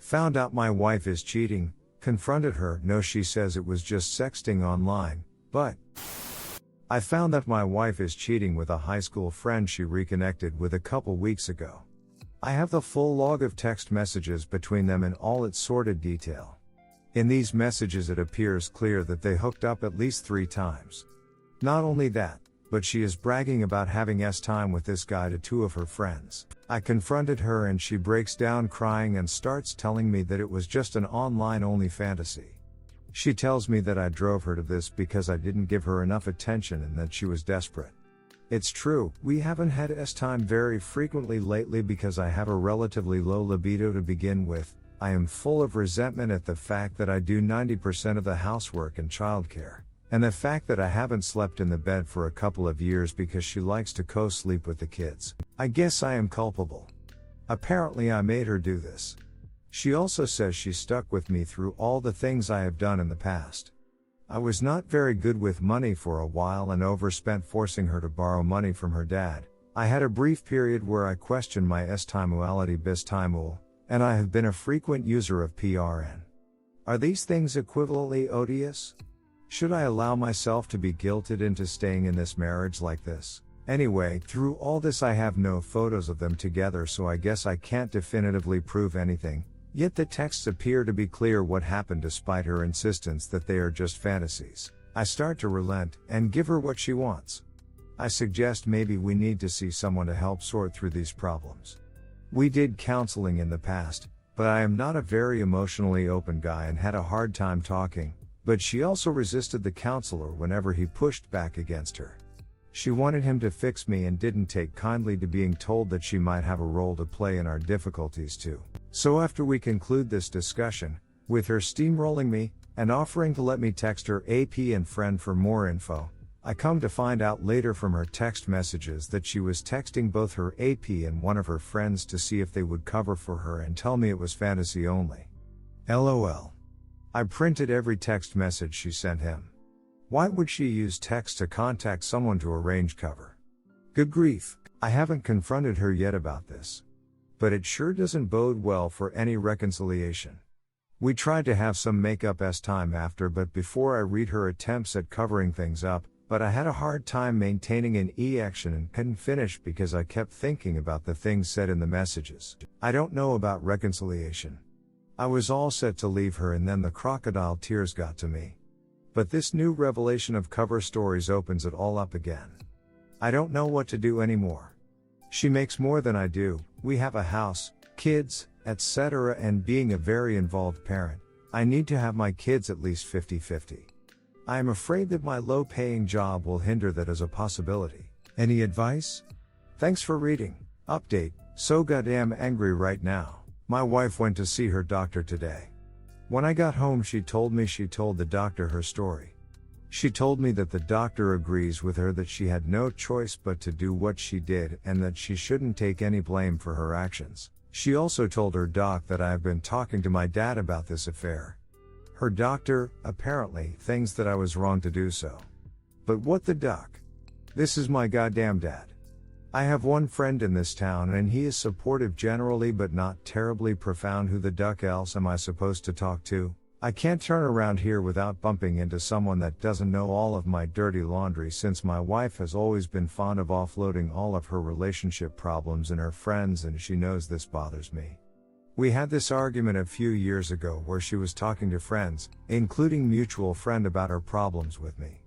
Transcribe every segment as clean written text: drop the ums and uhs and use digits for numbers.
Found out my wife is cheating, confronted her. No, she says it was just sexting online, but I found that my wife is cheating with a high school friend she reconnected with a couple weeks ago. I have the full log of text messages between them in all its sordid detail. In these messages it appears clear that they hooked up at least 3 times. Not only that, but she is bragging about having time with this guy to 2 of her friends. I confronted her and she breaks down crying and starts telling me that it was just an online-only fantasy. She tells me that I drove her to this because I didn't give her enough attention and that she was desperate. It's true, we haven't had time very frequently lately because I have a relatively low libido to begin with. I am full of resentment at the fact that I do 90% of the housework and childcare, and the fact that I haven't slept in the bed for a couple of years because she likes to co-sleep with the kids. I guess I am culpable. Apparently I made her do this. She also says she stuck with me through all the things I have done in the past. I was not very good with money for a while and overspent forcing her to borrow money from her dad. I had a brief period where I questioned my estimuality bis timul, and I have been a frequent user of PRN. Are these things equivalently odious? Should I allow myself to be guilted into staying in this marriage like this? Anyway, through all this I have no photos of them together, so I guess I can't definitively prove anything, yet the texts appear to be clear what happened despite her insistence that they are just fantasies. I start to relent and give her what she wants. I suggest maybe we need to see someone to help sort through these problems. We did counseling in the past, but I am not a very emotionally open guy and had a hard time talking, but she also resisted the counselor whenever he pushed back against her. She wanted him to fix me and didn't take kindly to being told that she might have a role to play in our difficulties too. So after we conclude this discussion, with her steamrolling me, and offering to let me text her AP and friend for more info, I come to find out later from her text messages that she was texting both her AP and one of her friends to see if they would cover for her and tell me it was fantasy only. LOL. I printed every text message she sent him. Why would she use text to contact someone to arrange cover? Good grief, I haven't confronted her yet about this. But it sure doesn't bode well for any reconciliation. We tried to have some make-up time after, but before I read her attempts at covering things up, but I had a hard time maintaining an erection and couldn't finish because I kept thinking about the things said in the messages. I don't know about reconciliation. I was all set to leave her and then the crocodile tears got to me. But this new revelation of cover stories opens it all up again. I don't know what to do anymore. She makes more than I do, we have a house, kids, etc., and being a very involved parent, I need to have my kids at least 50-50. I am afraid that my low-paying job will hinder that as a possibility. Any advice? Thanks for reading. Update, so goddamn angry right now. My wife went to see her doctor today. When I got home she told me she told the doctor her story. She told me that the doctor agrees with her that she had no choice but to do what she did and that she shouldn't take any blame for her actions. She also told her doc that I have been talking to my dad about this affair. Her doctor, apparently, thinks that I was wrong to do so. But what the duck? This is my goddamn dad. I have one friend in this town and he is supportive generally but not terribly profound. Who the duck else am I supposed to talk to? I can't turn around here without bumping into someone that doesn't know all of my dirty laundry, since my wife has always been fond of offloading all of her relationship problems and her friends, and she knows this bothers me. We had this argument a few years ago where she was talking to friends, including mutual friend, about her problems with me.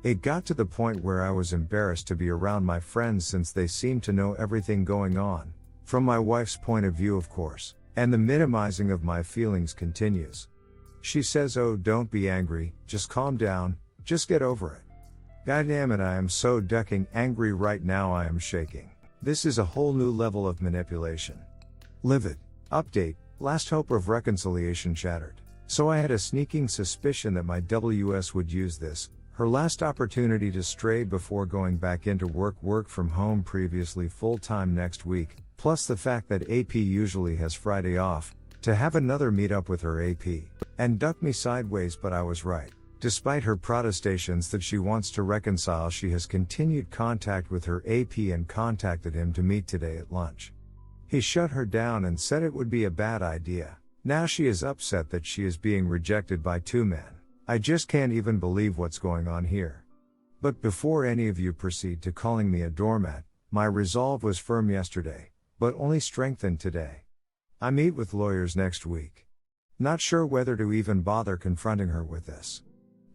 It got to the point where I was embarrassed to be around my friends since they seemed to know everything going on, from my wife's point of view of course, and the minimizing of my feelings continues. She says, "Oh, don't be angry, just calm down, just get over it." Goddamn it, I am so ducking angry right now I am shaking. This is a whole new level of manipulation. Livid. Update, last hope of reconciliation shattered. So I had a sneaking suspicion that my WS would use this, her last opportunity to stray before going back into work from home, previously full-time, next week, plus the fact that AP usually has Friday off, to have another meet-up with her AP, and duck me sideways. But I was right. Despite her protestations that she wants to reconcile, she has continued contact with her AP and contacted him to meet today at lunch. He shut her down and said it would be a bad idea. Now she is upset that she is being rejected by 2 men. I just can't even believe what's going on here. But before any of you proceed to calling me a doormat, my resolve was firm yesterday, but only strengthened today. I meet with lawyers next week. Not sure whether to even bother confronting her with this.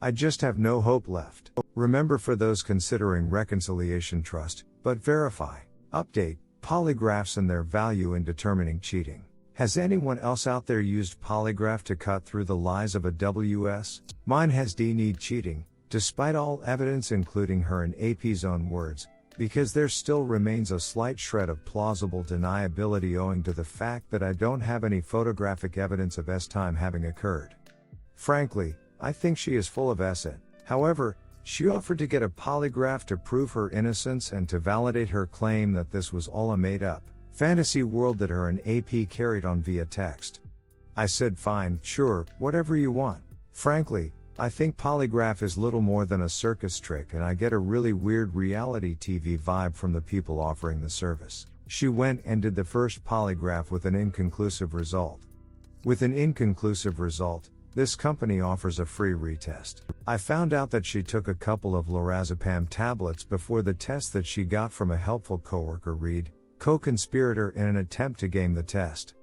I just have no hope left. Remember, for those considering reconciliation, trust, but verify. Update, polygraphs and their value in determining cheating. Has anyone else out there used polygraph to cut through the lies of a WS? Mine has denied cheating, despite all evidence including her and AP's own words, because there still remains a slight shred of plausible deniability owing to the fact that I don't have any photographic evidence of S-time having occurred. Frankly, I think she is full of S. However, she offered to get a polygraph to prove her innocence and to validate her claim that this was all a made-up fantasy world that her and AP carried on via text. I said fine, sure, whatever you want. Frankly, I think polygraph is little more than a circus trick, and I get a really weird reality TV vibe from the people offering the service. She went and did the first polygraph with an inconclusive result. With an inconclusive result, this company offers a free retest. I found out that she took a couple of lorazepam tablets before the test that she got from a helpful coworker read, co-conspirator, in an attempt to game the test.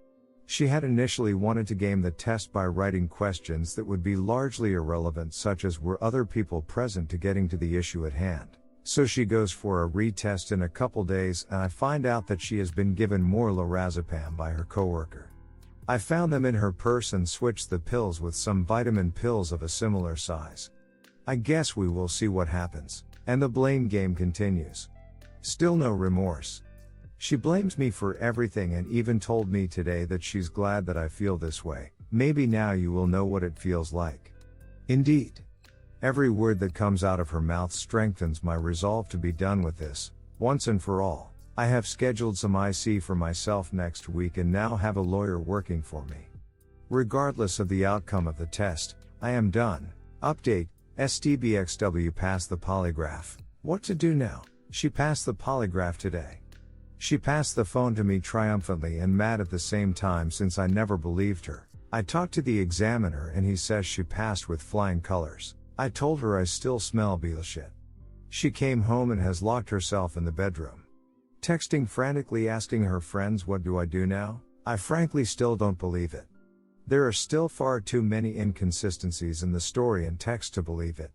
She had initially wanted to game the test by writing questions that would be largely irrelevant, such as were other people present, to getting to the issue at hand. So she goes for a retest in a couple days, and I find out that she has been given more lorazepam by her coworker. I found them in her purse and switched the pills with some vitamin pills of a similar size. I guess we will see what happens. And the blame game continues. Still no remorse. She blames me for everything and even told me today that she's glad that I feel this way. Maybe now you will know what it feels like. Indeed. Every word that comes out of her mouth strengthens my resolve to be done with this, once and for all. I have scheduled some IC for myself next week and now have a lawyer working for me. Regardless of the outcome of the test, I am done. Update, STBXW passed the polygraph. What to do now? She passed the polygraph today. She passed the phone to me triumphantly and mad at the same time, since I never believed her. I talked to the examiner and he says she passed with flying colors. I told her I still smell bullshit. She came home and has locked herself in the bedroom. Texting frantically asking her friends, what do I do now? I frankly still don't believe it. There are still far too many inconsistencies in the story and text to believe it.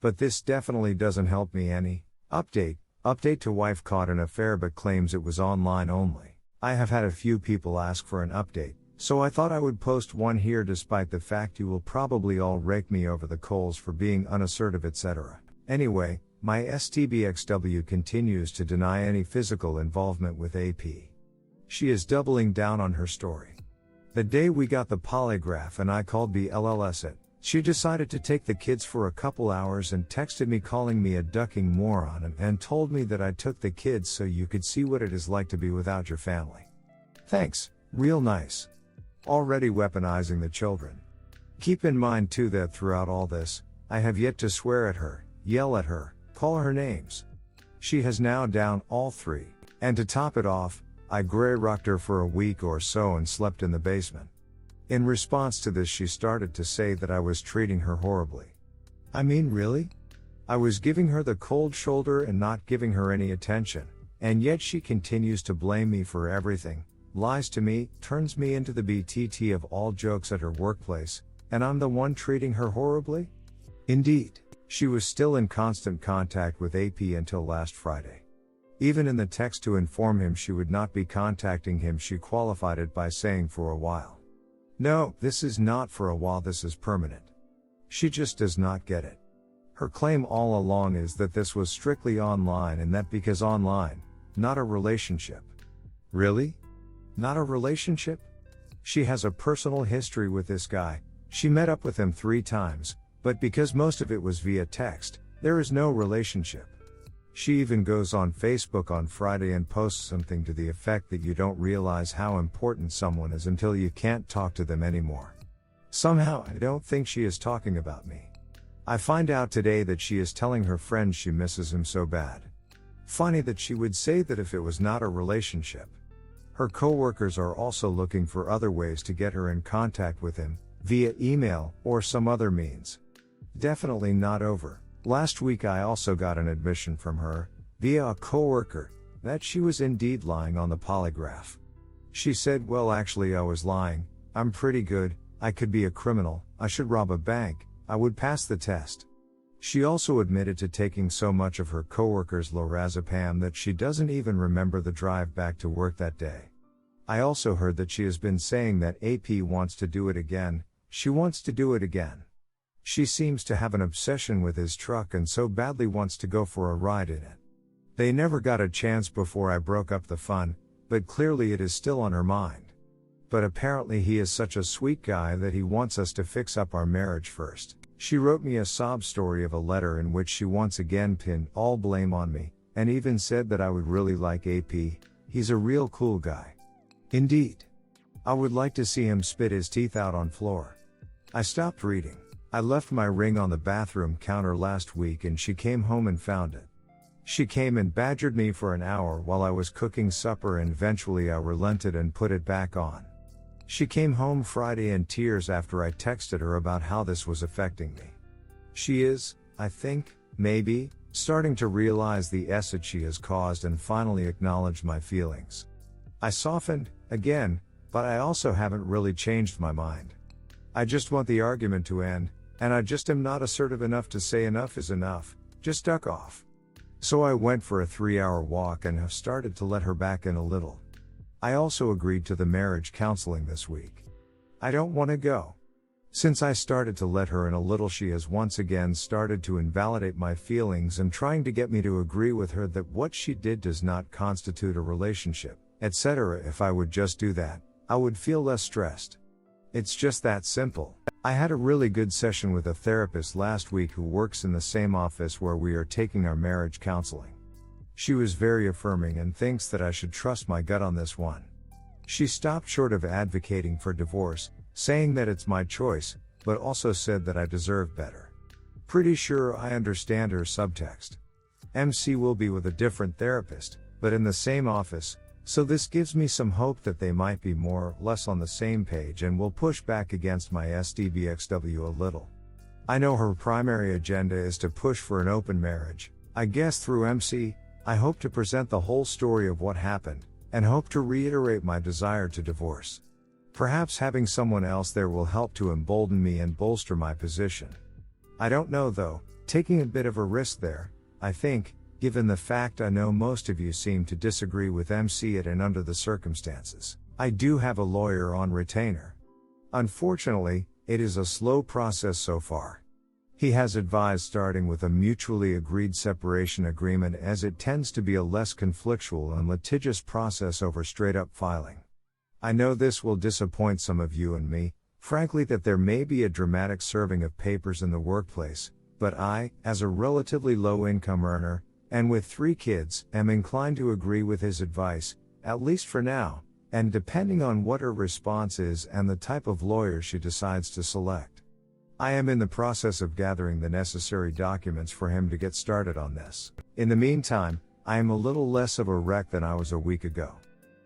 But this definitely doesn't help me any. Update to wife caught an affair but claims it was online only. I have had a few people ask for an update, so I thought I would post one here, despite the fact you will probably all rake me over the coals for being unassertive, etc. Anyway, my STBXW continues to deny any physical involvement with AP. She is doubling down on her story. The day we got the polygraph and I called BLLS it, she decided to take the kids for a couple hours and texted me calling me a ducking moron and told me that I took the kids so you could see what it is like to be without your family. Thanks, real nice. Already weaponizing the children. Keep in mind too that throughout all this, I have yet to swear at her, yell at her, call her names. She has now down all 3, and to top it off, I grey rocked her for a week or so and slept in the basement. In response to this, she started to say that I was treating her horribly. I mean, really? I was giving her the cold shoulder and not giving her any attention, and yet she continues to blame me for everything, lies to me, turns me into the BTT of all jokes at her workplace, and I'm the one treating her horribly? Indeed. She was still in constant contact with AP until last Friday. Even in the text to inform him she would not be contacting him, she qualified it by saying for a while. No, this is not for a while, this is permanent. She just does not get it. Her claim all along is that this was strictly online, and that because online, not a relationship. Really? Not a relationship? She has a personal history with this guy. She met up with him 3 times, but because most of it was via text, there is no relationship. She even goes on Facebook on Friday and posts something to the effect that you don't realize how important someone is until you can't talk to them anymore. Somehow I don't think she is talking about me. I find out today that she is telling her friends she misses him so bad. Funny that she would say that if it was not a relationship. Her coworkers are also looking for other ways to get her in contact with him, via email or some other means. Definitely not over. Last week I also got an admission from her, via a coworker, that she was indeed lying on the polygraph. She said, well, actually I was lying, I'm pretty good, I could be a criminal, I should rob a bank, I would pass the test. She also admitted to taking so much of her coworker's lorazepam that she doesn't even remember the drive back to work that day. I also heard that she has been saying that AP wants to do it again, she wants to do it again. She seems to have an obsession with his truck and so badly wants to go for a ride in it. They never got a chance before I broke up the fun, but clearly it is still on her mind. But apparently he is such a sweet guy that he wants us to fix up our marriage first. She wrote me a sob story of a letter in which she once again pinned all blame on me, and even said that I would really like AP, he's a real cool guy. Indeed. I would like to see him spit his teeth out on floor. I stopped reading. I left my ring on the bathroom counter last week and she came home and found it. She came and badgered me for an hour while I was cooking supper and eventually I relented and put it back on. She came home Friday in tears after I texted her about how this was affecting me. She is, I think, maybe, starting to realize the acid she has caused and finally acknowledged my feelings. I softened, again, but I also haven't really changed my mind. I just want the argument to end, and I just am not assertive enough to say enough is enough, just duck off. So I went for a 3-hour walk and have started to let her back in a little. I also agreed to the marriage counseling this week. I don't want to go. Since I started to let her in a little, she has once again started to invalidate my feelings and trying to get me to agree with her that what she did does not constitute a relationship, etc. If I would just do that, I would feel less stressed. It's just that simple. I had a really good session with a therapist last week who works in the same office where we are taking our marriage counseling. She was very affirming and thinks that I should trust my gut on this one. She stopped short of advocating for divorce, saying that it's my choice, but also said that I deserve better. Pretty sure I understand her subtext. MC will be with a different therapist, but in the same office, so this gives me some hope that they might be more or less on the same page and will push back against my SDBXW a little. I know her primary agenda is to push for an open marriage. I guess through MC, I hope to present the whole story of what happened, and hope to reiterate my desire to divorce. Perhaps having someone else there will help to embolden me and bolster my position. I don't know though, taking a bit of a risk there, I think, given the fact I know most of you seem to disagree with MC it and under the circumstances. I do have a lawyer on retainer. Unfortunately, it is a slow process so far. He has advised starting with a mutually agreed separation agreement as it tends to be a less conflictual and litigious process over straight-up filing. I know this will disappoint some of you and me, frankly, that there may be a dramatic serving of papers in the workplace, but I, as a relatively low-income earner, and with 3 kids, am inclined to agree with his advice, at least for now, and depending on what her response is and the type of lawyer she decides to select. I am in the process of gathering the necessary documents for him to get started on this. In the meantime, I am a little less of a wreck than I was a week ago.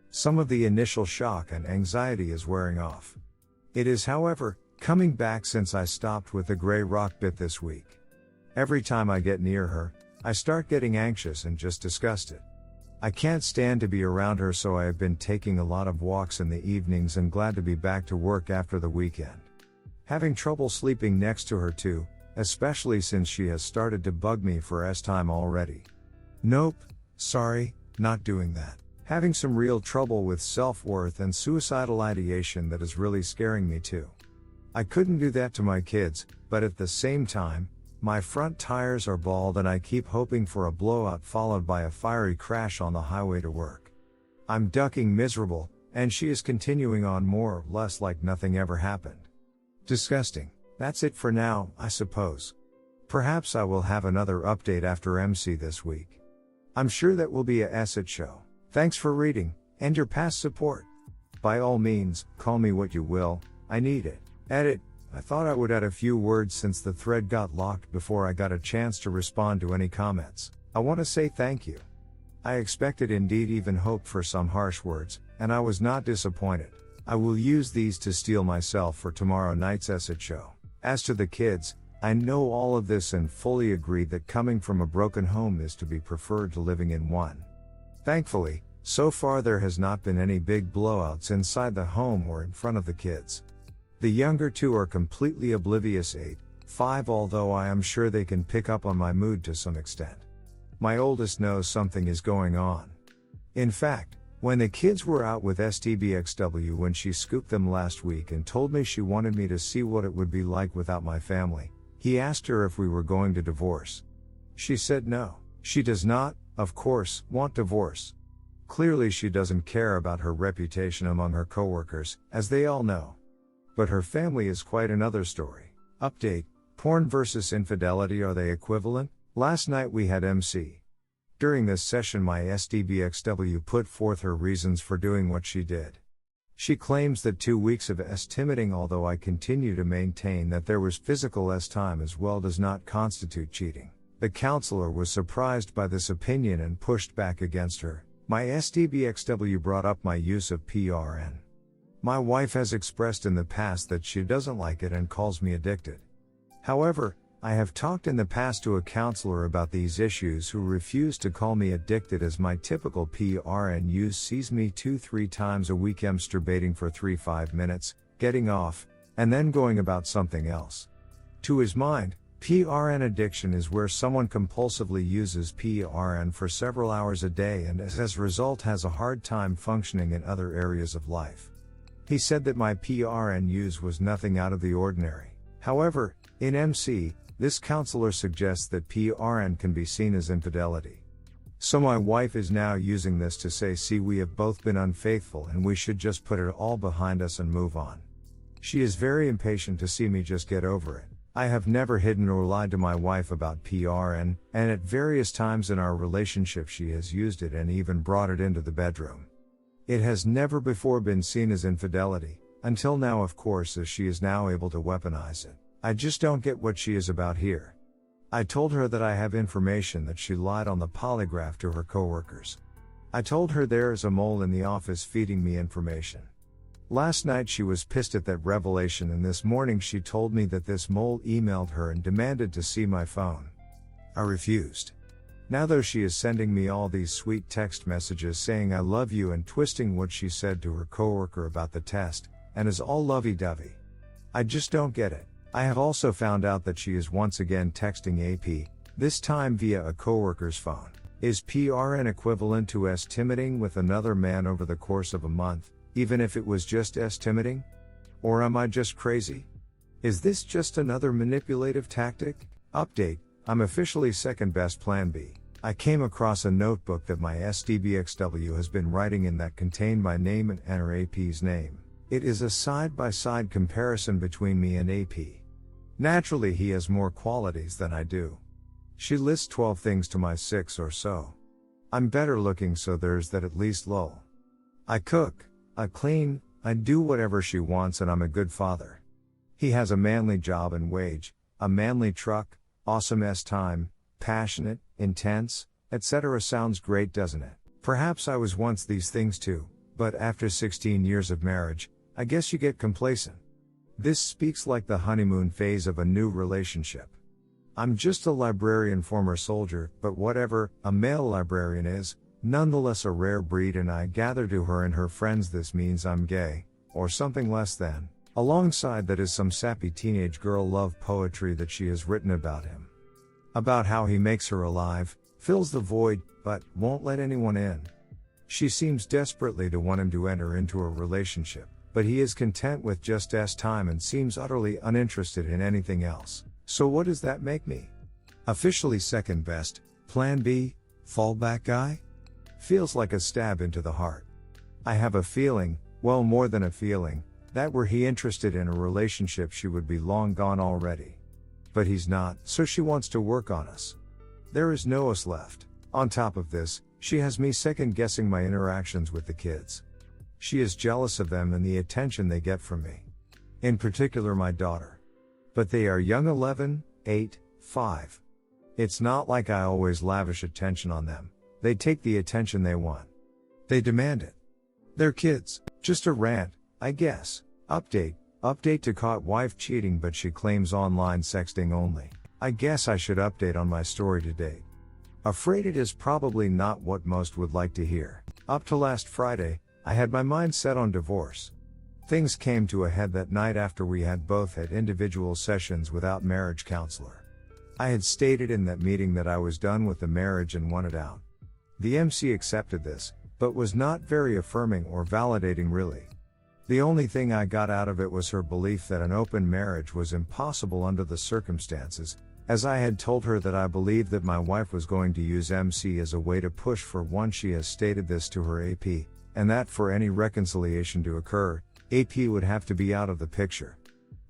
Some of the initial shock and anxiety is wearing off. It is, however, coming back since I stopped with the gray rock bit this week. Every time I get near her, I start getting anxious and just disgusted. I can't stand to be around her, so I have been taking a lot of walks in the evenings and glad to be back to work after the weekend. Having trouble sleeping next to her too, especially since she has started to bug me for time already. Nope, sorry, not doing that. Having some real trouble with self-worth and suicidal ideation that is really scaring me too. I couldn't do that to my kids, but at the same time, my front tires are bald and I keep hoping for a blowout followed by a fiery crash on the highway to work. I'm ducking miserable, and she is continuing on more or less like nothing ever happened. Disgusting. That's it for now, I suppose. Perhaps I will have another update after MC this week. I'm sure that will be a asset show. Thanks for reading, and your past support. By all means, call me what you will, I need it. Edit. I thought I would add a few words since the thread got locked before I got a chance to respond to any comments. I want to say thank you. I expected, indeed even hoped for, some harsh words, and I was not disappointed. I will use these to steel myself for tomorrow night's essay show. As to the kids, I know all of this and fully agree that coming from a broken home is to be preferred to living in one. Thankfully, so far there has not been any big blowouts inside the home or in front of the kids. The younger two are completely oblivious, 8, 5, although I am sure they can pick up on my mood to some extent. My oldest knows something is going on. In fact, when the kids were out with STBXW when she scooped them last week and told me she wanted me to see what it would be like without my family, he asked her if we were going to divorce. She said no. She does not, of course, want divorce. Clearly she doesn't care about her reputation among her coworkers, as they all know. But her family is quite another story. Update: porn versus infidelity, are they equivalent? Last night we had MC. During this session my SDBXW put forth her reasons for doing what she did. She claims that 2 weeks of S-timiding, although I continue to maintain that there was physical S-time as well, does not constitute cheating. The counselor was surprised by this opinion and pushed back against her. My SDBXW brought up my use of PRN. My wife has expressed in the past that she doesn't like it and calls me addicted. However, I have talked in the past to a counselor about these issues who refused to call me addicted, as my typical PRN use sees me 2-3 times a week masturbating for 3-5 minutes, getting off, and then going about something else. To his mind, PRN addiction is where someone compulsively uses PRN for several hours a day and as a result has a hard time functioning in other areas of life. He said that my PRN use was nothing out of the ordinary. However, in MC, this counselor suggests that PRN can be seen as infidelity. So my wife is now using this to say, see, we have both been unfaithful and we should just put it all behind us and move on. She is very impatient to see me just get over it. I have never hidden or lied to my wife about PRN, and at various times in our relationship she has used it and even brought it into the bedroom. It has never before been seen as infidelity, until now, of course, as she is now able to weaponize it. I just don't get what she is about here. I told her that I have information that she lied on the polygraph to her coworkers. I told her there is a mole in the office feeding me information. Last night she was pissed at that revelation, and this morning she told me that this mole emailed her and demanded to see my phone. I refused. Now though she is sending me all these sweet text messages saying I love you and twisting what she said to her coworker about the test, and is all lovey-dovey. I just don't get it. I have also found out that she is once again texting AP, this time via a coworker's phone. Is PRN equivalent to S-timiding with another man over the course of a month, even if it was just S-timiding? Or am I just crazy? Is this just another manipulative tactic? Update: I'm officially second best Plan B. I came across a notebook that my SDBXW has been writing in that contained my name and enter AP's name. It is a side-by-side comparison between me and AP. Naturally he has more qualities than I do. She lists 12 things to my 6 or so. I'm better looking, so there's that at least. Lol. I cook, I clean, I do whatever she wants, and I'm a good father. He has a manly job and wage, a manly truck, awesome S-time, passionate, intense, etc. Sounds great, doesn't it? Perhaps I was once these things too, but after 16 years of marriage, I guess you get complacent. This speaks like the honeymoon phase of a new relationship. I'm just a librarian, former soldier, but whatever, a male librarian is, nonetheless a rare breed, and I gather to her and her friends this means I'm gay, or something less than. Alongside that is some sappy teenage girl love poetry that she has written about him. About how he makes her alive, fills the void, but won't let anyone in. She seems desperately to want him to enter into a relationship, but he is content with just S-time and seems utterly uninterested in anything else. So what does that make me? Officially second best, Plan B, fallback guy? Feels like a stab into the heart. I have a feeling, well more than a feeling, that were he interested in a relationship she would be long gone already. But he's not, so she wants to work on us. There is no us left. On top of this, she has me second guessing my interactions with the kids. She is jealous of them and the attention they get from me. In particular my daughter. But they are young, 11, 8, 5. It's not like I always lavish attention on them, They take the attention they want. They demand it. They're kids. Just a rant, I guess. Update to caught wife cheating, but she claims online sexting only. I guess I should update on my story to date. Afraid it is probably not what most would like to hear. Up to last Friday, I had my mind set on divorce. Things came to a head that night after we had both had individual sessions without marriage counselor. I had stated in that meeting that I was done with the marriage and wanted out. The MC accepted this, but was not very affirming or validating really. The only thing I got out of it was her belief that an open marriage was impossible under the circumstances, as I had told her that I believed that my wife was going to use MC as a way to push for one. She has stated this to her AP, and that for any reconciliation to occur, AP would have to be out of the picture.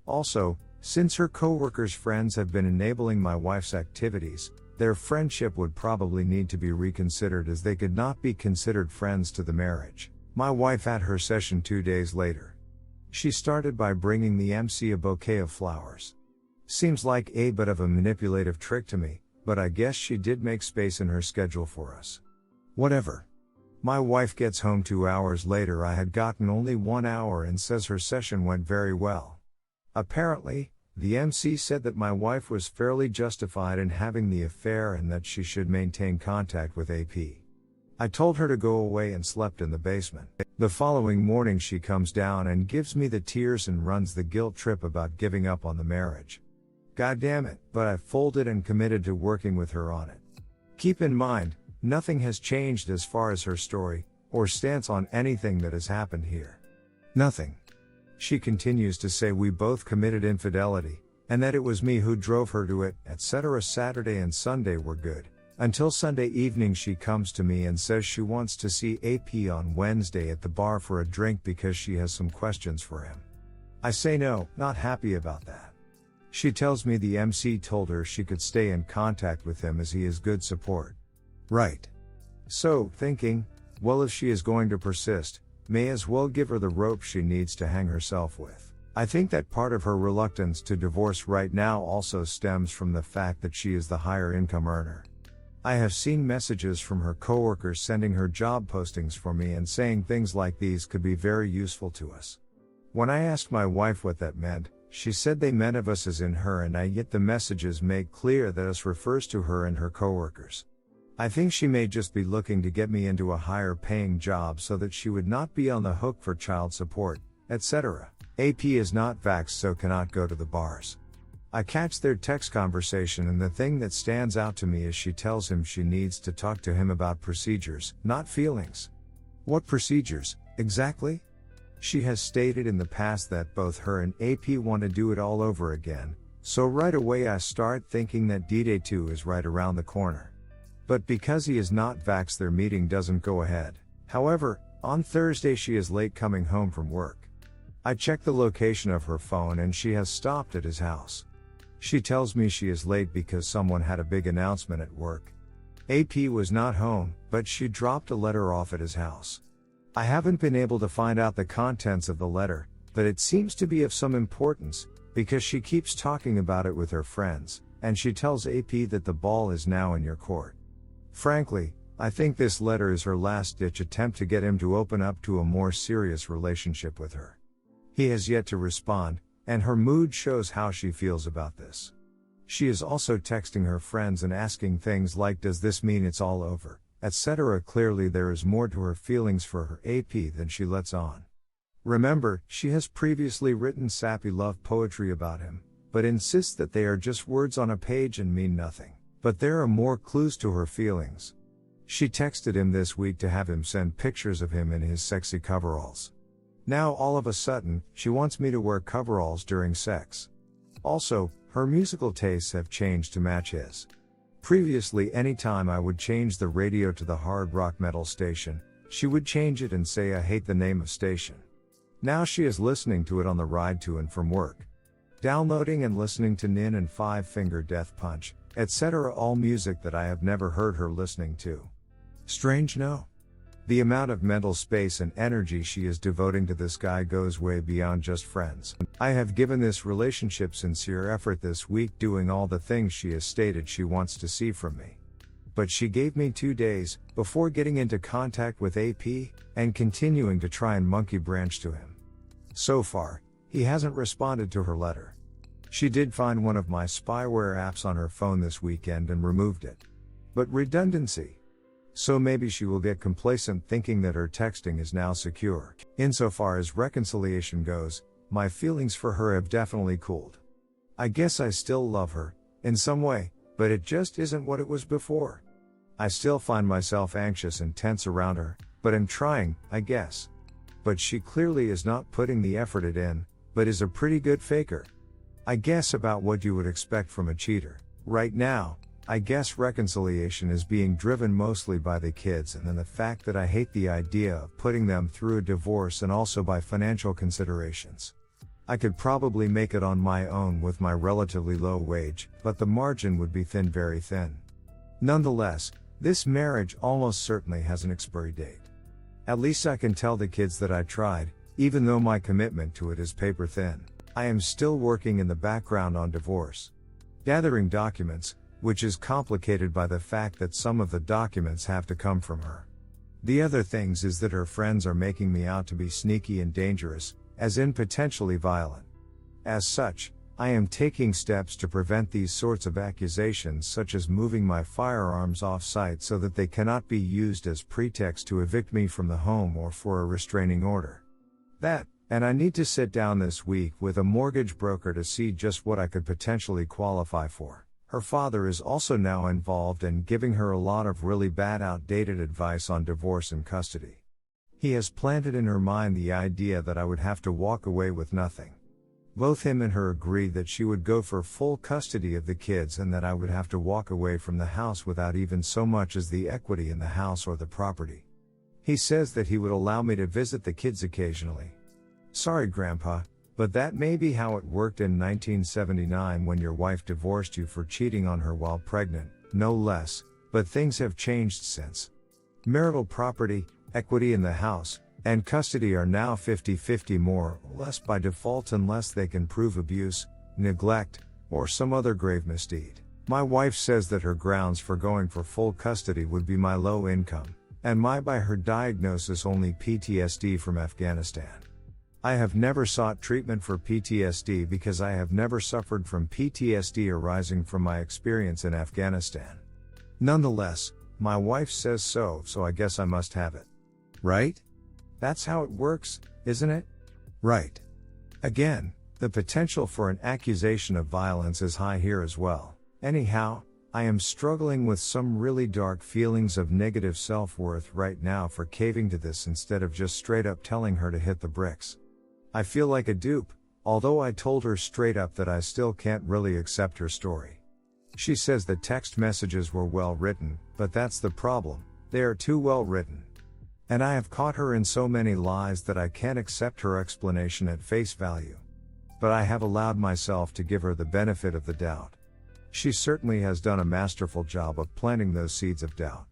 Also, since her co-workers' friends have been enabling my wife's activities, their friendship would probably need to be reconsidered as they could not be considered friends to the marriage. My wife at her session 2 days later. She started by bringing the MC a bouquet of flowers. Seems like a bit of a manipulative trick to me, but I guess she did make space in her schedule for us. Whatever. My wife gets home 2 hours later. I had gotten only 1 hour and says her session went very well. Apparently, the MC said that my wife was fairly justified in having the affair and that she should maintain contact with AP. I told her to go away and slept in the basement. The following morning she comes down and gives me the tears and runs the guilt trip about giving up on the marriage. God damn it, but I folded and committed to working with her on it. Keep in mind, nothing has changed as far as her story, or stance on anything that has happened here. Nothing. She continues to say we both committed infidelity, and that it was me who drove her to it, etc. Saturday and Sunday were good. Until Sunday evening she comes to me and says she wants to see AP on Wednesday at the bar for a drink because she has some questions for him. I say no, not happy about that. She tells me the MC told her she could stay in contact with him as he is good support. Right. So, thinking, well, if she is going to persist, may as well give her the rope she needs to hang herself with. I think that part of her reluctance to divorce right now also stems from the fact that she is the higher income earner. I have seen messages from her coworkers sending her job postings for me and saying things like these could be very useful to us. When I asked my wife what that meant, she said they meant of us as in her and I, yet the messages make clear that us refers to her and her coworkers. I think she may just be looking to get me into a higher paying job so that she would not be on the hook for child support, etc. AP is not vaxxed so cannot go to the bars. I catch their text conversation and the thing that stands out to me is she tells him she needs to talk to him about procedures, not feelings. What procedures, exactly? She has stated in the past that both her and AP want to do it all over again, so right away I start thinking that D-Day 2 is right around the corner. But because he is not vaxxed their meeting doesn't go ahead. However, on Thursday she is late coming home from work. I check the location of her phone and she has stopped at his house. She tells me she is late because someone had a big announcement at work. AP was not home, but she dropped a letter off at his house. I haven't been able to find out the contents of the letter, but it seems to be of some importance, because she keeps talking about it with her friends, and she tells AP that the ball is now in your court. Frankly, I think this letter is her last-ditch attempt to get him to open up to a more serious relationship with her. He has yet to respond, and her mood shows how she feels about this. She is also texting her friends and asking things like, does this mean it's all over, etc. Clearly there is more to her feelings for her AP than she lets on. Remember, she has previously written sappy love poetry about him, but insists that they are just words on a page and mean nothing. But there are more clues to her feelings. She texted him this week to have him send pictures of him in his sexy coveralls. Now all of a sudden, she wants me to wear coveralls during sex. Also, her musical tastes have changed to match his. Previously, anytime I would change the radio to the hard rock metal station, she would change it and say I hate the name of station. Now she is listening to it on the ride to and from work. Downloading and listening to Nin and Five Finger Death Punch, etc. All music that I have never heard her listening to. Strange, no? The amount of mental space and energy she is devoting to this guy goes way beyond just friends. I have given this relationship sincere effort this week, doing all the things she has stated she wants to see from me. but she gave me 2 days before getting into contact with AP and continuing to try and monkey branch to him. So far, he hasn't responded to her letter. She did find one of my spyware apps on her phone this weekend and removed it. But redundancy. So maybe she will get complacent thinking that her texting is now secure. Insofar as reconciliation goes, my feelings for her have definitely cooled. I guess I still love her, in some way, but it just isn't what it was before. I still find myself anxious and tense around her, but am trying, I guess. But she clearly is not putting the effort in, but is a pretty good faker. I guess about what you would expect from a cheater. Right now, I guess reconciliation is being driven mostly by the kids and then the fact that I hate the idea of putting them through a divorce and also by financial considerations. I could probably make it on my own with my relatively low wage, but the margin would be thin, very thin. Nonetheless, this marriage almost certainly has an expiry date. At least I can tell the kids that I tried, even though my commitment to it is paper thin. I am still working in the background on divorce. Gathering documents, which is complicated by the fact that some of the documents have to come from her. The other things is that her friends are making me out to be sneaky and dangerous, as in potentially violent. As such, I am taking steps to prevent these sorts of accusations, such as moving my firearms off-site so that they cannot be used as pretext to evict me from the home or for a restraining order. And I need to sit down this week with a mortgage broker to see just what I could potentially qualify for. Her father is also now involved and giving her a lot of really bad outdated advice on divorce and custody. He has planted in her mind the idea that I would have to walk away with nothing. Both him and her agreed that she would go for full custody of the kids and that I would have to walk away from the house without even so much as the equity in the house or the property. He says that he would allow me to visit the kids occasionally. Sorry, Grandpa, but that may be how it worked in 1979 when your wife divorced you for cheating on her while pregnant, no less, but things have changed since. Marital property, equity in the house, and custody are now 50-50 more or less by default unless they can prove abuse, neglect, or some other grave misdeed. My wife says that her grounds for going for full custody would be my low income, and my by her diagnosis only PTSD from Afghanistan. I have never sought treatment for PTSD because I have never suffered from PTSD arising from my experience in Afghanistan. Nonetheless, my wife says so I guess I must have it. Right? That's how it works, isn't it? Right. Again, the potential for an accusation of violence is high here as well. Anyhow, I am struggling with some really dark feelings of negative self-worth right now for caving to this instead of just straight up telling her to hit the bricks. I feel like a dupe, although I told her straight up that I still can't really accept her story. She says the text messages were well written, but that's the problem, they are too well written. And I have caught her in so many lies that I can't accept her explanation at face value. But I have allowed myself to give her the benefit of the doubt. She certainly has done a masterful job of planting those seeds of doubt.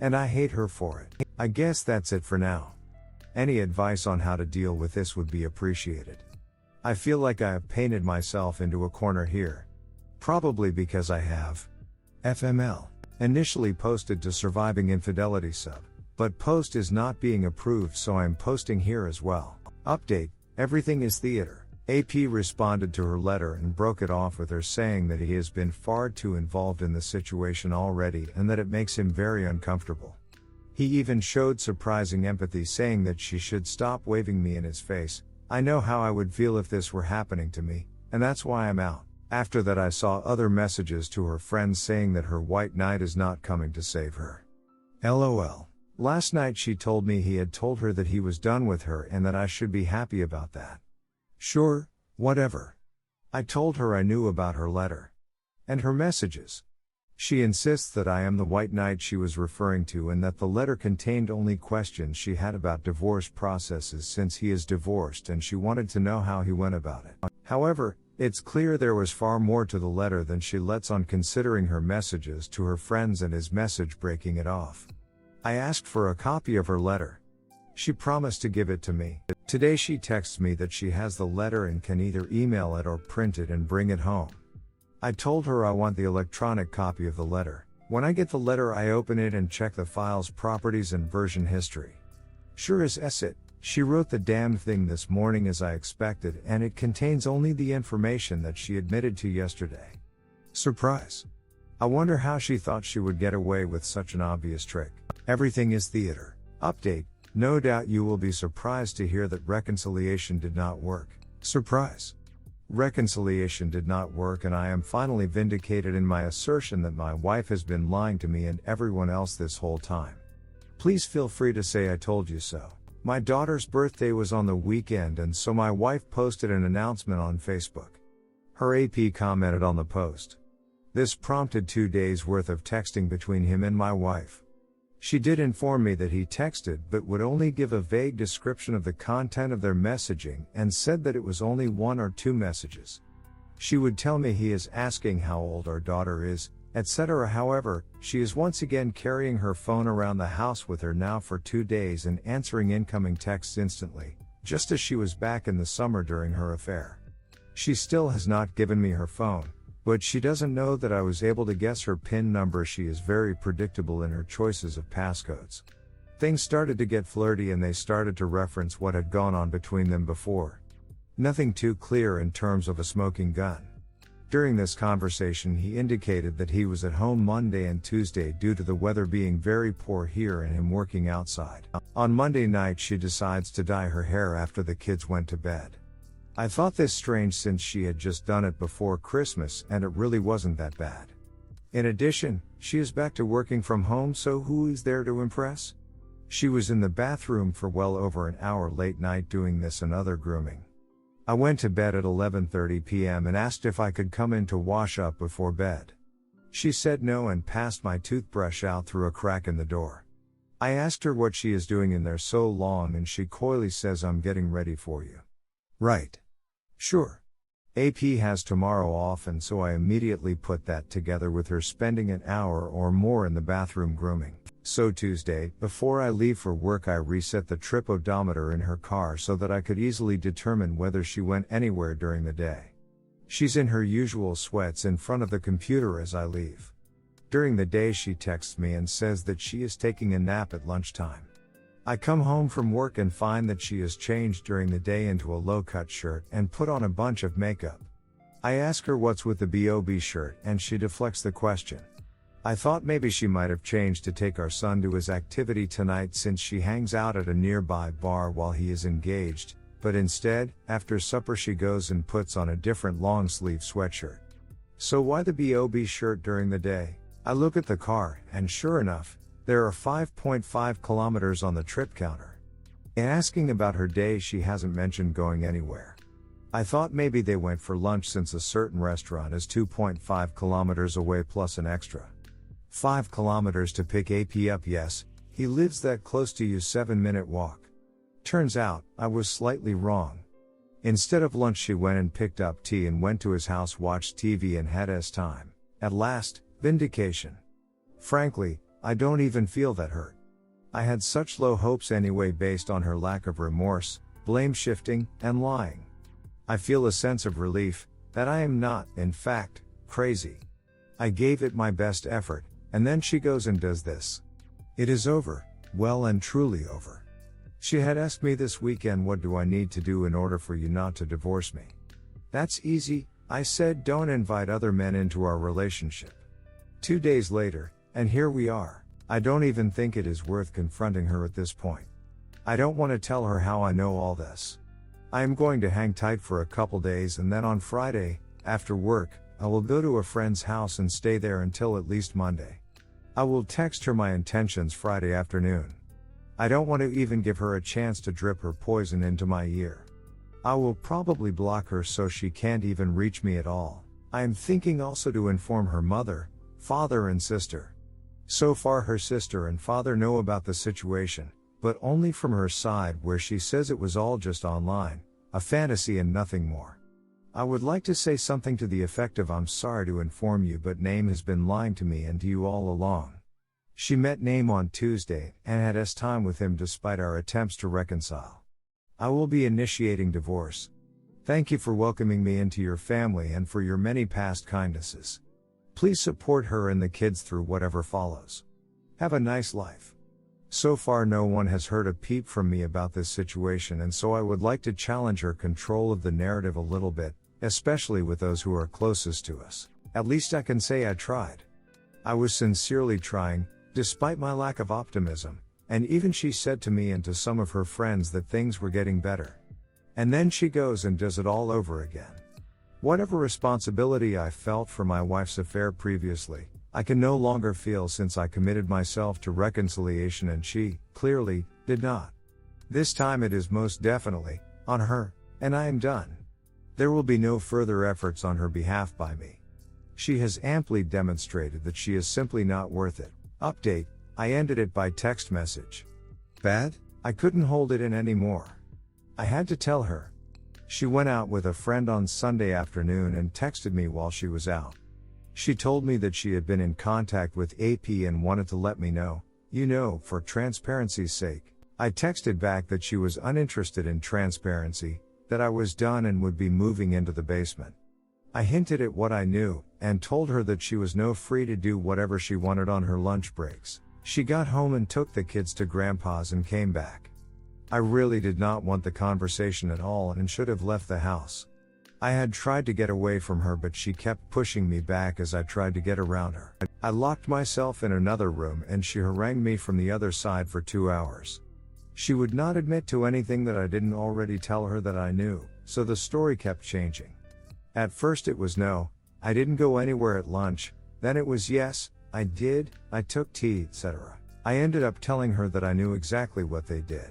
And I hate her for it. I guess that's it for now. Any advice on how to deal with this would be appreciated. I feel like I have painted myself into a corner here. Probably because I have FML initially posted to Surviving Infidelity sub, but post is not being approved, so I'm posting here as well. Update, everything is theater. AP responded to her letter and broke it off with her saying that he has been far too involved in the situation already and that it makes him very uncomfortable. He even showed surprising empathy, saying that she should stop waving me in his face. I know how I would feel if this were happening to me, and that's why I'm out. After that I saw other messages to her friends saying that her white knight is not coming to save her. LOL. Last night she told me he had told her that he was done with her and that I should be happy about that. Sure, whatever. I told her I knew about her letter. And her messages. She insists that I am the white knight she was referring to and that the letter contained only questions she had about divorce processes since he is divorced, and she wanted to know how he went about it. However, it's clear there was far more to the letter than she lets on, considering her messages to her friends and his message breaking it off. I asked for a copy of her letter. She promised to give it to me. Today she texts me that she has the letter and can either email it or print it and bring it home. I told her I want the electronic copy of the letter, When I get the letter, I open it and check the file's properties and version history. Sure as it, she wrote the damned thing this morning as I expected, and it contains only the information that she admitted to yesterday. Surprise. I wonder how she thought she would get away with such an obvious trick. Everything is theater. Update. No doubt you will be surprised to hear that reconciliation did not work. Surprise. Reconciliation did not work, and I am finally vindicated in my assertion that my wife has been lying to me and everyone else this whole time. Please feel free to say I told you so. My daughter's birthday was on the weekend, and so my wife posted an announcement on Facebook. Her AP commented on the post. This prompted 2 days worth of texting between him and my wife. She did inform me that he texted but would only give a vague description of the content of their messaging and said that it was only 1 or 2 messages. She would tell me he is asking how old our daughter is, etc. However, she is once again carrying her phone around the house with her now for 2 days and answering incoming texts instantly, just as she was back in the summer during her affair. She still has not given me her phone, but she doesn't know that I was able to guess her PIN number. She is very predictable in her choices of passcodes. Things started to get flirty and they started to reference what had gone on between them before. Nothing too clear in terms of a smoking gun. During this conversation he indicated that he was at home Monday and Tuesday due to the weather being very poor here and him working outside. On Monday night she decides to dye her hair after the kids went to bed. I thought this strange since she had just done it before Christmas and it really wasn't that bad. In addition, she is back to working from home, so who is there to impress? She was in the bathroom for well over an hour late night doing this and other grooming. I went to bed at 11:30 p.m. and asked if I could come in to wash up before bed. She said no and passed my toothbrush out through a crack in the door. I asked her what she is doing in there so long and she coyly says, "I'm getting ready for you." Right. Sure. AP has tomorrow off, and so I immediately put that together with her spending an hour or more in the bathroom grooming. So Tuesday, before I leave for work, I reset the trip odometer in her car so that I could easily determine whether she went anywhere during the day. She's in her usual sweats in front of the computer as I leave. During the day she texts me and says that she is taking a nap at lunchtime. I come home from work and find that she has changed during the day into a low-cut shirt and put on a bunch of makeup. I ask her what's with the BOB shirt and she deflects the question. I thought maybe she might have changed to take our son to his activity tonight since she hangs out at a nearby bar while he is engaged, but instead, after supper she goes and puts on a different long-sleeve sweatshirt. So why the BOB shirt during the day? I look at the car, and sure enough, there are 5.5 kilometers on the trip counter. In asking about her day, she hasn't mentioned going anywhere. I thought maybe they went for lunch since a certain restaurant is 2.5 kilometers away plus an extra 5 kilometers to pick AP up. Yes, he lives that close to you, 7-minute walk. Turns out, I was slightly wrong. Instead of lunch she went and picked up tea and went to his house, watched TV and had his time. At last, vindication. Frankly, I don't even feel that hurt. I had such low hopes anyway based on her lack of remorse, blame shifting, and lying. I feel a sense of relief, that I am not, in fact, crazy. I gave it my best effort, and then she goes and does this. It is over, well and truly over. She had asked me this weekend, what do I need to do in order for you not to divorce me? That's easy, I said, don't invite other men into our relationship. 2 days later, and here we are. I don't even think it is worth confronting her at this point. I don't want to tell her how I know all this. I am going to hang tight for a couple days, and then on Friday, after work, I will go to a friend's house and stay there until at least Monday. I will text her my intentions Friday afternoon. I don't want to even give her a chance to drip her poison into my ear. I will probably block her so she can't even reach me at all. I am thinking also to inform her mother, father and sister. So far her sister and father know about the situation, but only from her side, where she says it was all just online, a fantasy and nothing more. I would like to say something to the effect of, I'm sorry to inform you, but Name has been lying to me and to you all along. She met Name on Tuesday and had time with him despite our attempts to reconcile. I will be initiating divorce. Thank you for welcoming me into your family and for your many past kindnesses. Please support her and the kids through whatever follows. Have a nice life. So far no one has heard a peep from me about this situation, and so I would like to challenge her control of the narrative a little bit, especially with those who are closest to us. At least I can say I tried. I was sincerely trying, despite my lack of optimism, and even she said to me and to some of her friends that things were getting better. And then she goes and does it all over again. Whatever responsibility I felt for my wife's affair previously, I can no longer feel since I committed myself to reconciliation and she, clearly, did not. This time it is most definitely, on her, and I am done. There will be no further efforts on her behalf by me. She has amply demonstrated that she is simply not worth it. Update, I ended it by text message. Bad? I couldn't hold it in anymore. I had to tell her. She went out with a friend on Sunday afternoon and texted me while she was out. She told me that she had been in contact with AP and wanted to let me know, for transparency's sake. I texted back that she was uninterested in transparency, that I was done and would be moving into the basement. I hinted at what I knew, and told her that she was free to do whatever she wanted on her lunch breaks. She got home and took the kids to Grandpa's and came back. I really did not want the conversation at all and should have left the house. I had tried to get away from her, but she kept pushing me back as I tried to get around her. I locked myself in another room and she harangued me from the other side for 2 hours. She would not admit to anything that I didn't already tell her that I knew, so the story kept changing. At first it was no, I didn't go anywhere at lunch, then it was yes, I did, I took tea, etc. I ended up telling her that I knew exactly what they did.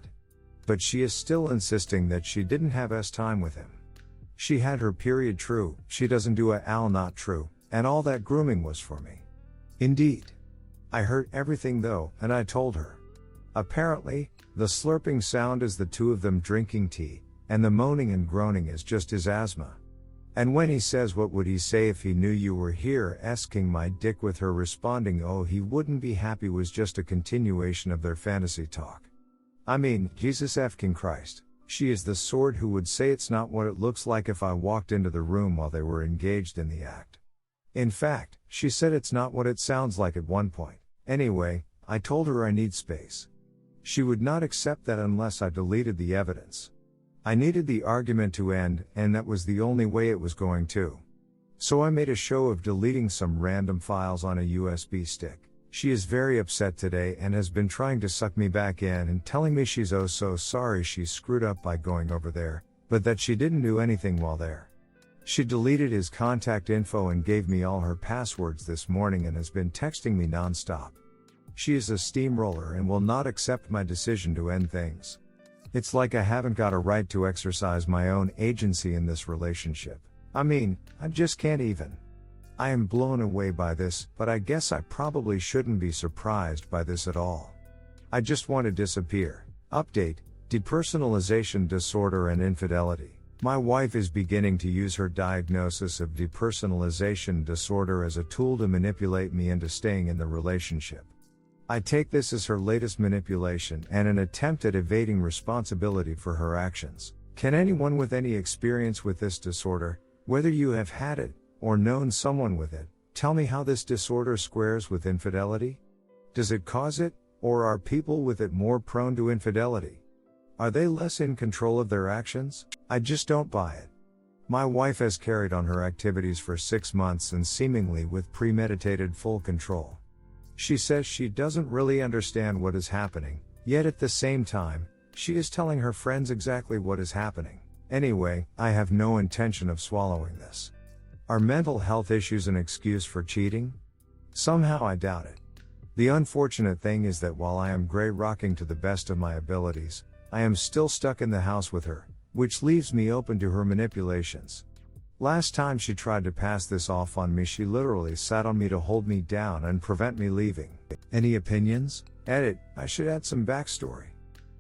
But she is still insisting that she didn't have time with him. She had her period, true, she doesn't do not true, and all that grooming was for me. Indeed. I heard everything though, and I told her. Apparently, the slurping sound is the two of them drinking tea, and the moaning and groaning is just his asthma. And when he says what would he say if he knew you were here, asking my dick, with her responding oh he wouldn't be happy, was just a continuation of their fantasy talk. I mean, Jesus F-king Christ. She is the sort who would say it's not what it looks like if I walked into the room while they were engaged in the act. In fact, she said it's not what it sounds like at one point. Anyway, I told her I need space. She would not accept that unless I deleted the evidence. I needed the argument to end, and that was the only way it was going to. So I made a show of deleting some random files on a USB stick. She is very upset today and has been trying to suck me back in and telling me she's oh so sorry she screwed up by going over there, but that she didn't do anything while there. She deleted his contact info and gave me all her passwords this morning and has been texting me non-stop. She is a steamroller and will not accept my decision to end things. It's like I haven't got a right to exercise my own agency in this relationship. I mean, I just can't even. I am blown away by this, but I guess I probably shouldn't be surprised by this at all. I just want to disappear. Update, depersonalization disorder and infidelity. My wife is beginning to use her diagnosis of depersonalization disorder as a tool to manipulate me into staying in the relationship. I take this as her latest manipulation and an attempt at evading responsibility for her actions. Can anyone with any experience with this disorder, whether you have had it, or known someone with it, tell me how this disorder squares with infidelity? Does it cause it, or are people with it more prone to infidelity? Are they less in control of their actions? I just don't buy it. My wife has carried on her activities for 6 months and seemingly with premeditated full control. She says she doesn't really understand what is happening, yet at the same time, she is telling her friends exactly what is happening. Anyway, I have no intention of swallowing this. Are mental health issues an excuse for cheating? Somehow I doubt it. The unfortunate thing is that while I am grey rocking to the best of my abilities, I am still stuck in the house with her, which leaves me open to her manipulations. Last time she tried to pass this off on me, she literally sat on me to hold me down and prevent me leaving. Any opinions? Edit, I should add some backstory.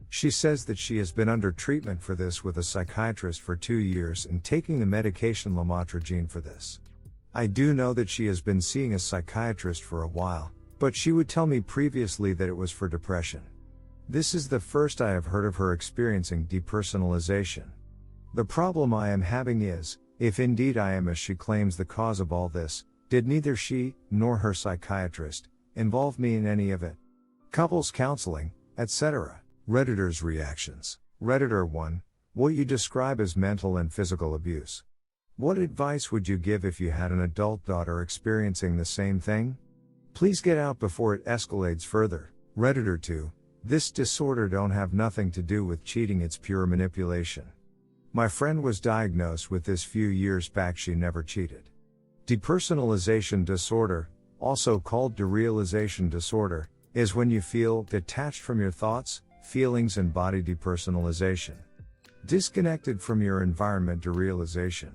She says that she has been under treatment for this with a psychiatrist for 2 years and taking the medication lamotrigine for this. I do know that she has been seeing a psychiatrist for a while, but she would tell me previously that it was for depression. This is the first I have heard of her experiencing depersonalization. The problem I am having is, if indeed I am as she claims the cause of all this, Did neither she, nor her psychiatrist, involve me in any of it? Couples counseling, etc. Redditors' reactions. Redditor 1. What you describe as mental and physical abuse. What advice would you give if you had an adult daughter experiencing the same thing? Please get out before it escalates further. Redditor 2. This disorder don't have nothing to do with cheating, it's pure manipulation. My friend was diagnosed with this few years back, she never cheated. Depersonalization disorder, also called derealization disorder, is when you feel detached from your thoughts, feelings and body. Depersonalization. Disconnected from your environment. Derealization.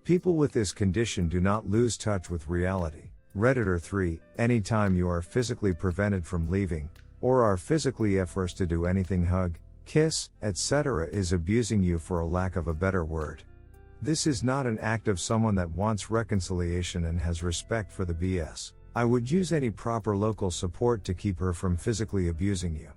People with this condition do not lose touch with reality. Redditor 3. Anytime you are physically prevented from leaving, or are physically forced to do anything, hug, kiss, etc., is abusing you, for a lack of a better word. This is not an act of someone that wants reconciliation and has respect for the BS. I would use any proper local support to keep her from physically abusing you.